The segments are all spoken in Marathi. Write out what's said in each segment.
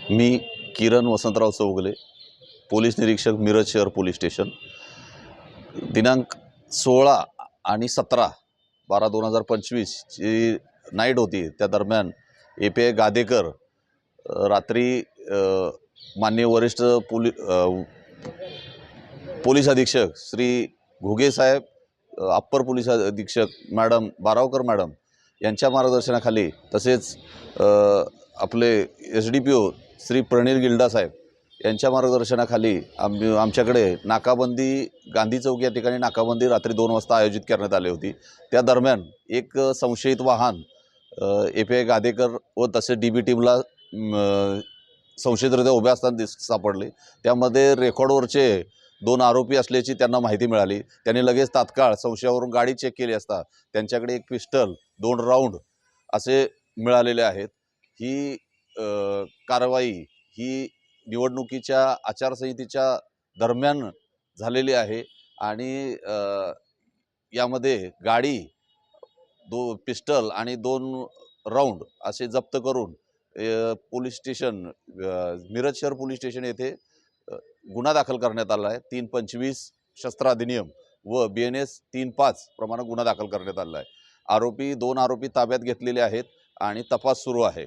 मी किरण वसंतराव चौगले, पोलीस निरीक्षक, मिरज शहर पोलीस स्टेशन। दिनांक 16 आणि 17/12/2025 जी नाईट होती, त्या दरम्यान API गादेकर रात्री माननीय वरिष्ठ पोलीस अधीक्षक श्री घुगे साहेब, अप्पर पोलीस अधीक्षक मॅडम बारावकर मॅडम यांच्या मार्गदर्शनाखाली, तसेच आपले SDPO श्री प्रणील गिल्डा साहेब यांच्या मार्गदर्शनाखाली आमच्याकडे नाकाबंदी, गांधी चौक या ठिकाणी नाकाबंदी रात्री 2 वाजता आयोजित करण्यात आली होती। त्या दरम्यान एक संशयित वाहन API गादेकर व तसे DB टीमला संशयितरित्या उभे असताना सापडले। त्यामध्ये रेकॉर्डवरचे 2 आरोपी असल्याची त्यांना माहिती मिळाली। त्यांनी लगेच तात्काळ संशयावरून गाडी चेक केली असता त्यांच्याकडे एक पिस्टल, 2 राऊंड असे मिळालेले आहेत। ही कारवाई ही निवडणुकीच्या आचारसंहितेच्या दरम्यान झालेली आहे आणि यामध्ये गाडी, 2 पिस्टल आणि 2 राऊंड असे जप्त करून पोलीस स्टेशन, मिरज शहर पोलीस स्टेशन येथे गुन्हा दाखल करण्यात आला आहे। 325 शस्त्र अधिनियम व BNS 3.5 प्रमाणे गुन्हा दाखल करण्यात आला आहे। 2 आरोपी ताब्यात घेतलेले आहेत आणि तपास सुरू आहे।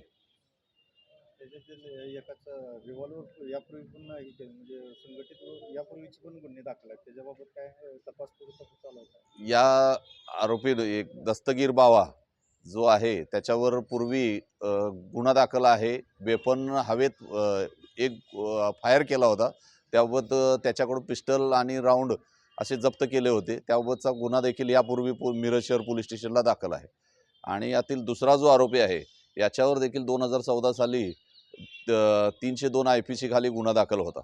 रिव्हॉल्वर यापूर्वी पण म्हणजे संघटित यापूर्वीचे पण गुन्हे दाखल आहेत, त्याच्याबाबत काय तपास चालू आहे? या आरोपी एक दस्तगीर बावा जो आहे त्याच्यावर पूर्वी गुन्हा दाखल आहे। वेपन हवेत एक फायर केला होता, त्याबाबत त्याच्याकडून पिस्टल आणि राऊंड असे जप्त केले होते। त्याबाबतचा गुन्हा देखील यापूर्वी मिरज शहर पोलीस स्टेशनला दाखल आहे। आणि यातील दुसरा जो आरोपी आहे याच्यावर देखील 2014 साली 302 IPC खाली गुन्हा दाखल होता।